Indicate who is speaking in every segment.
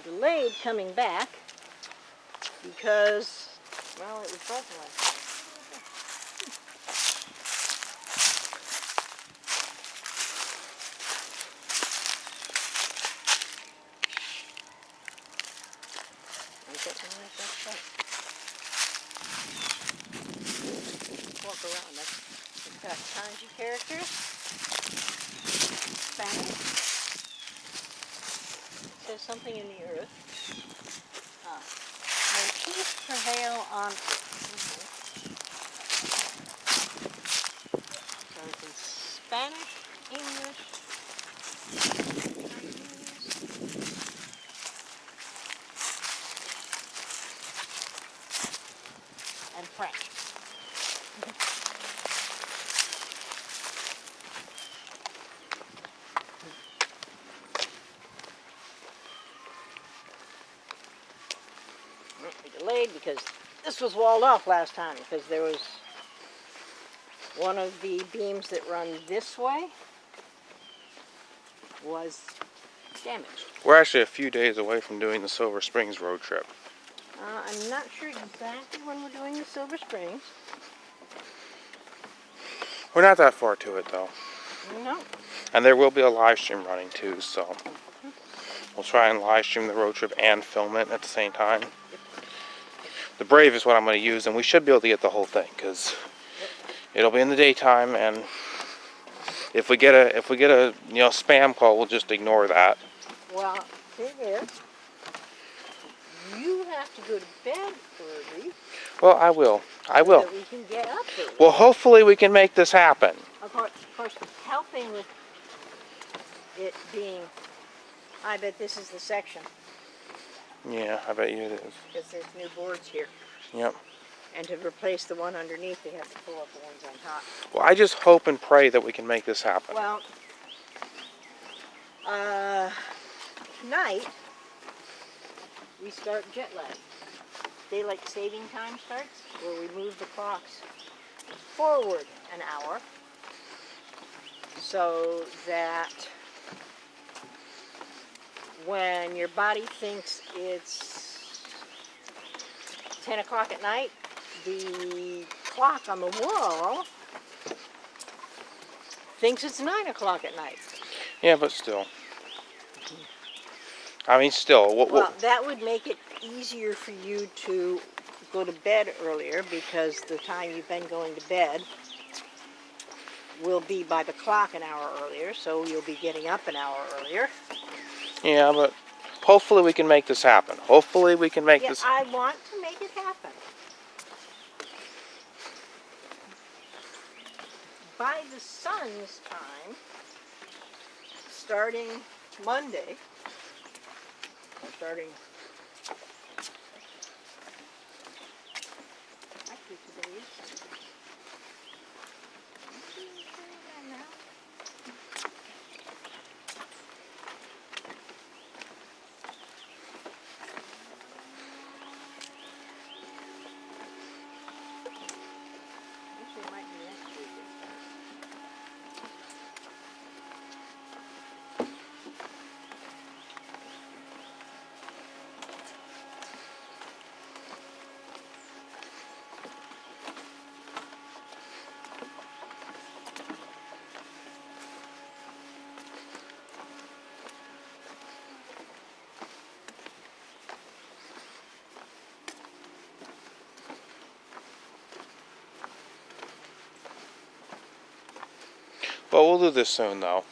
Speaker 1: delayed coming back because, well, it was broken last night. Walk around. It's got kanji characters, Spanish. It says something in the earth. Motifs prevail on. So it's in Spanish, English, Chinese, and French. We delayed because this was walled off last time because there was one of the beams that run this way was damaged.
Speaker 2: We're actually a few days away from doing the Silver Springs road trip.
Speaker 1: I'm not sure exactly when we're doing the Silver Springs.
Speaker 2: We're not that far to it though.
Speaker 1: No.
Speaker 2: And there will be a live stream running too, so we'll try and live stream the road trip and film it at the same time. The Brave is what I'm going to use, and we should be able to get the whole thing because it'll be in the daytime, and if we get a spam call, we'll just ignore that.
Speaker 1: Well, thing is, you have to go to bed early.
Speaker 2: Well, I will.
Speaker 1: So that we can get up early.
Speaker 2: Well, hopefully we can make this happen.
Speaker 1: Of course, helping with it being, I bet this is the section.
Speaker 2: Yeah, I bet you it is.
Speaker 1: Because there's new boards here.
Speaker 2: Yep.
Speaker 1: And to replace the one underneath, they have to pull up the ones on top.
Speaker 2: Well, I just hope and pray that we can make this happen.
Speaker 1: Well, tonight, we start jet lag. Daylight saving time starts, where we move the clocks forward an hour so that when your body thinks it's 10 o'clock at night, the clock on the wall thinks it's 9 o'clock at night.
Speaker 2: Yeah, but still. I mean, still.
Speaker 1: Well, that would make it easier for you to go to bed earlier because the time you've been going to bed will be by the clock an hour earlier, so you'll be getting up an hour earlier.
Speaker 2: Yeah, but hopefully we can make this happen. Hopefully we can make this.
Speaker 1: I want to make it happen. By the sun's time, starting Monday, actually today is actually it might be next week.
Speaker 2: But we'll do this soon, though.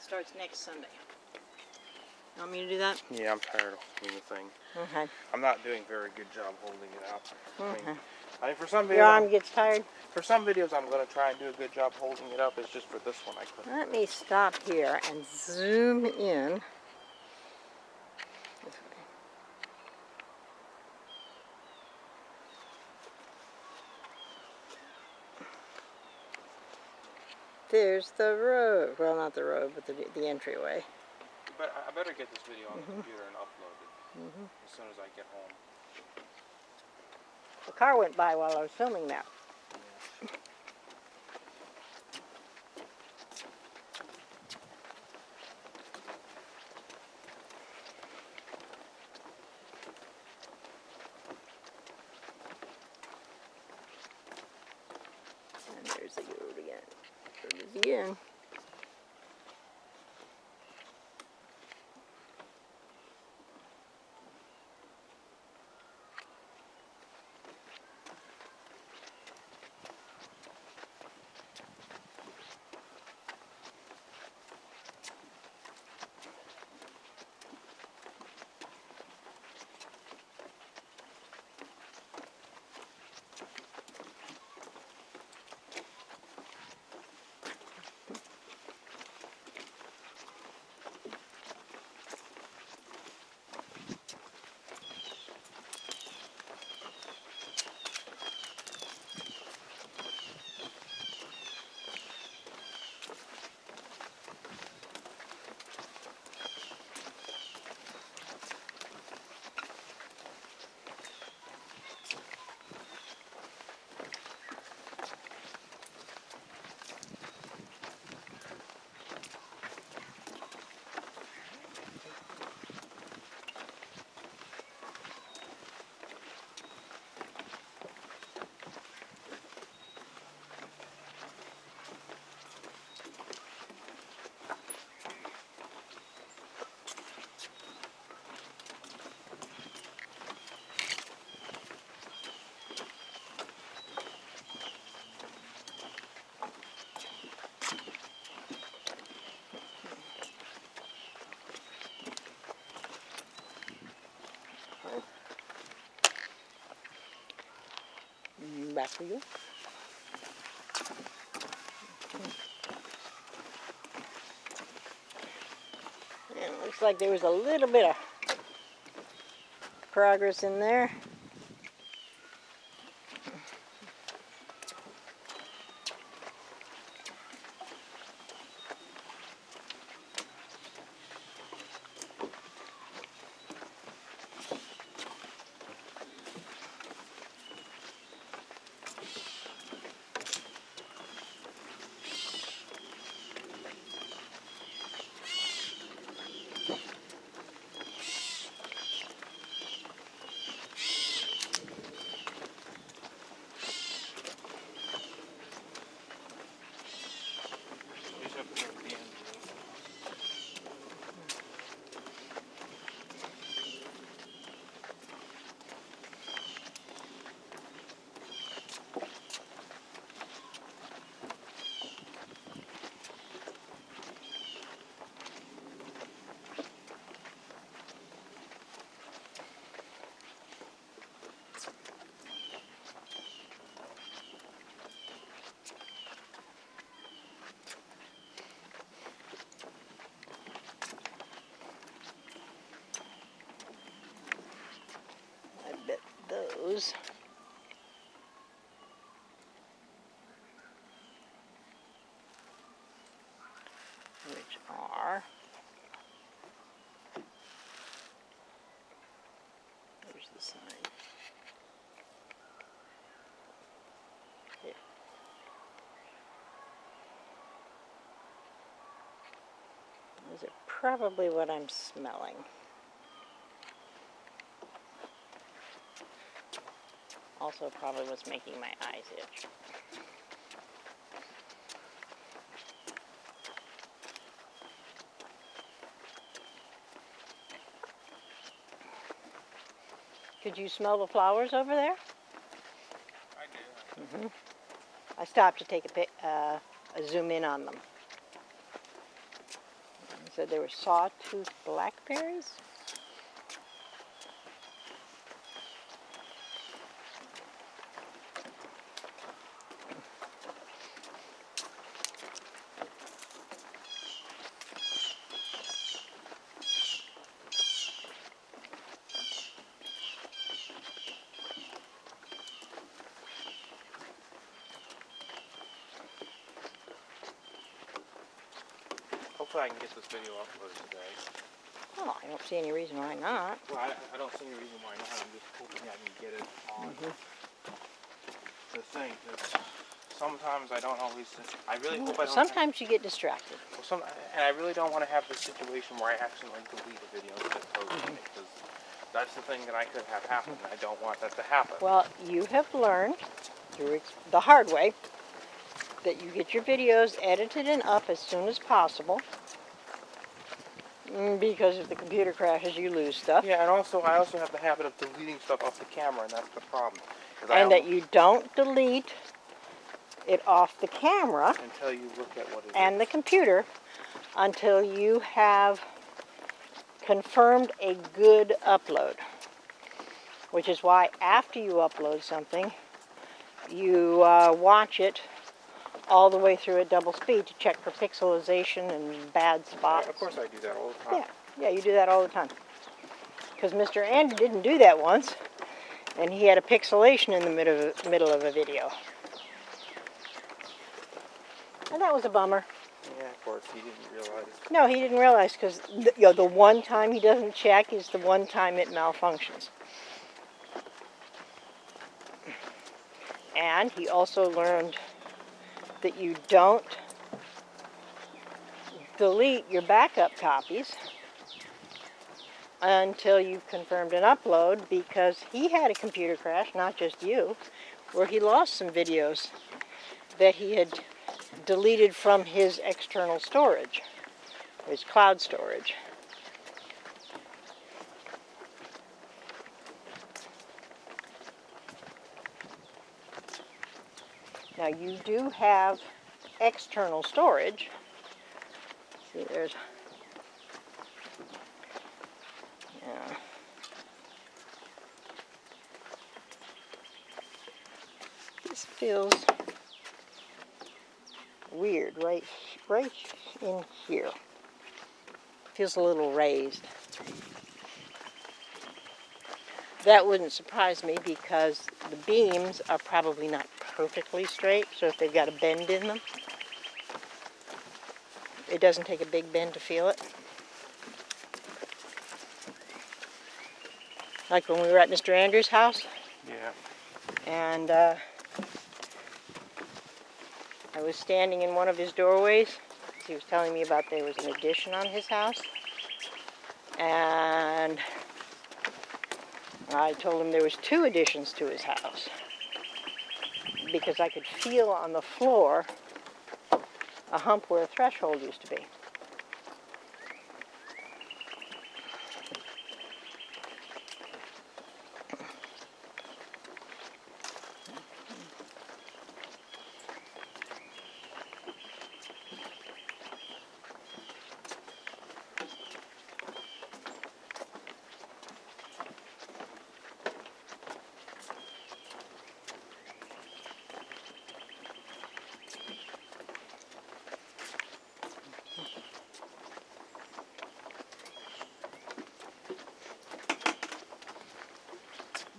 Speaker 1: starts next Sunday. You want me to do that?
Speaker 2: Yeah, I'm tired of holding the thing.
Speaker 1: Okay.
Speaker 2: I'm not doing a very good job holding it up.
Speaker 1: Okay.
Speaker 2: I mean, for some
Speaker 1: Your arm
Speaker 2: videos,
Speaker 1: gets tired?
Speaker 2: I'm going to try and do a good job holding it up. It's just for this one I couldn't.
Speaker 1: Let me stop here and zoom in. This way. There's the road. Well, not the road, but the entryway.
Speaker 2: But I better get this video on the computer and upload it as soon as I get home.
Speaker 1: The car went by while I was filming that. And there's the road again. There it is again. Back for you. And it looks like there was a little bit of progress in there. I bet those which are there's the sign. Here. Those are probably what I'm smelling. Also probably what's making my eyes itch. Could you smell the flowers over there?
Speaker 2: I do.
Speaker 1: I stopped to take a zoom in on them. said they were sawtooth blackberries.
Speaker 2: Hopefully I can get this video uploaded today.
Speaker 1: Oh, I don't see any reason why not.
Speaker 2: Well, I don't see any reason why not. I'm just hoping I can get it on the thing. 'Cause sometimes I don't always. I really hope I don't.
Speaker 1: Sometimes you get distracted.
Speaker 2: And I really don't want to have the situation where I accidentally delete a video and just post it, because that's the thing that I could have happen. I don't want that to happen.
Speaker 1: Well, you have learned through the hard way that you get your videos edited and up as soon as possible. Because if the computer crashes, you lose stuff.
Speaker 2: Yeah, and I also have the habit of deleting stuff off the camera, and that's the problem.
Speaker 1: And that you don't delete it off the camera
Speaker 2: until you look at what it
Speaker 1: and
Speaker 2: is.
Speaker 1: the computer until you have confirmed a good upload. Which is why after you upload something, you watch it all the way through at double speed to check for pixelization and bad spots.
Speaker 2: Of course I do that all the time.
Speaker 1: Yeah, you do that all the time. Because Mr. Andy didn't do that once, and he had a pixelation in the middle of a video. And that was a bummer.
Speaker 2: Yeah, of course, he didn't realize.
Speaker 1: No, he didn't realize, because the one time he doesn't check is the one time it malfunctions. And he also learned that you don't delete your backup copies until you've confirmed an upload, because he had a computer crash, not just you, where he lost some videos that he had deleted from his external storage, his cloud storage. Now you do have external storage. See, there's, yeah. This feels weird right in here. Feels a little raised. That wouldn't surprise me, because the beams are probably not perfectly straight, so if they've got a bend in them, it doesn't take a big bend to feel it. Like when we were at Mr. Andrews' house.
Speaker 2: Yeah.
Speaker 1: And I was standing in one of his doorways. He was telling me about there was an addition on his house. And I told him there was 2 additions to his house, because I could feel on the floor a hump where a threshold used to be.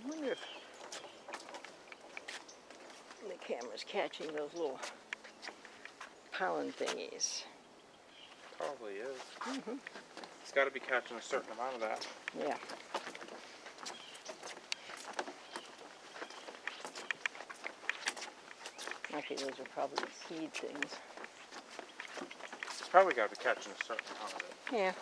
Speaker 1: I wonder if the camera's catching those little pollen thingies.
Speaker 2: Probably is. It's got to be catching a certain amount of that.
Speaker 1: Yeah. Actually, those are probably seed things.
Speaker 2: It's probably got to be catching a certain amount of it.
Speaker 1: Yeah.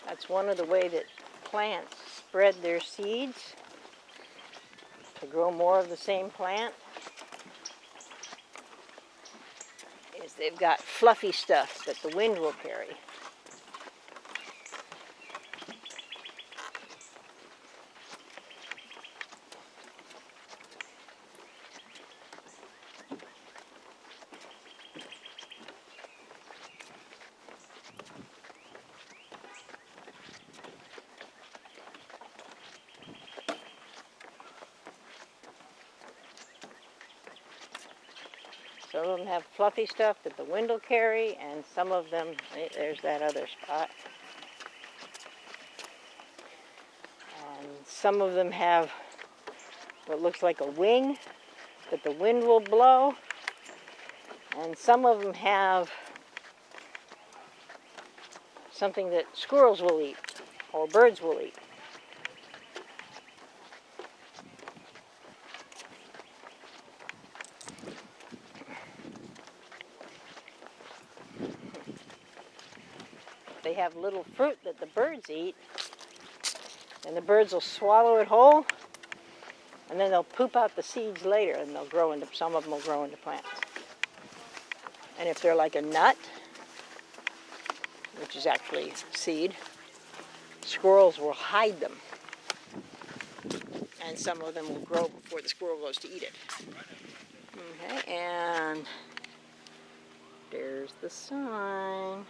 Speaker 1: That's one of the way that plants spread their seeds to grow more of the same plant. Is they've got fluffy stuff that the wind will carry. Some of them have fluffy stuff that the wind will carry, and some of them, there's that other spot. And some of them have what looks like a wing that the wind will blow. And some of them have something that squirrels will eat or birds will eat. They have little fruit that the birds eat, and the birds will swallow it whole, and then they'll poop out the seeds later, and they'll grow into, some of them will grow into plants. And if they're like a nut, which is actually seed, squirrels will hide them, and some of them will grow before the squirrel goes to eat it. Okay, and there's the sign.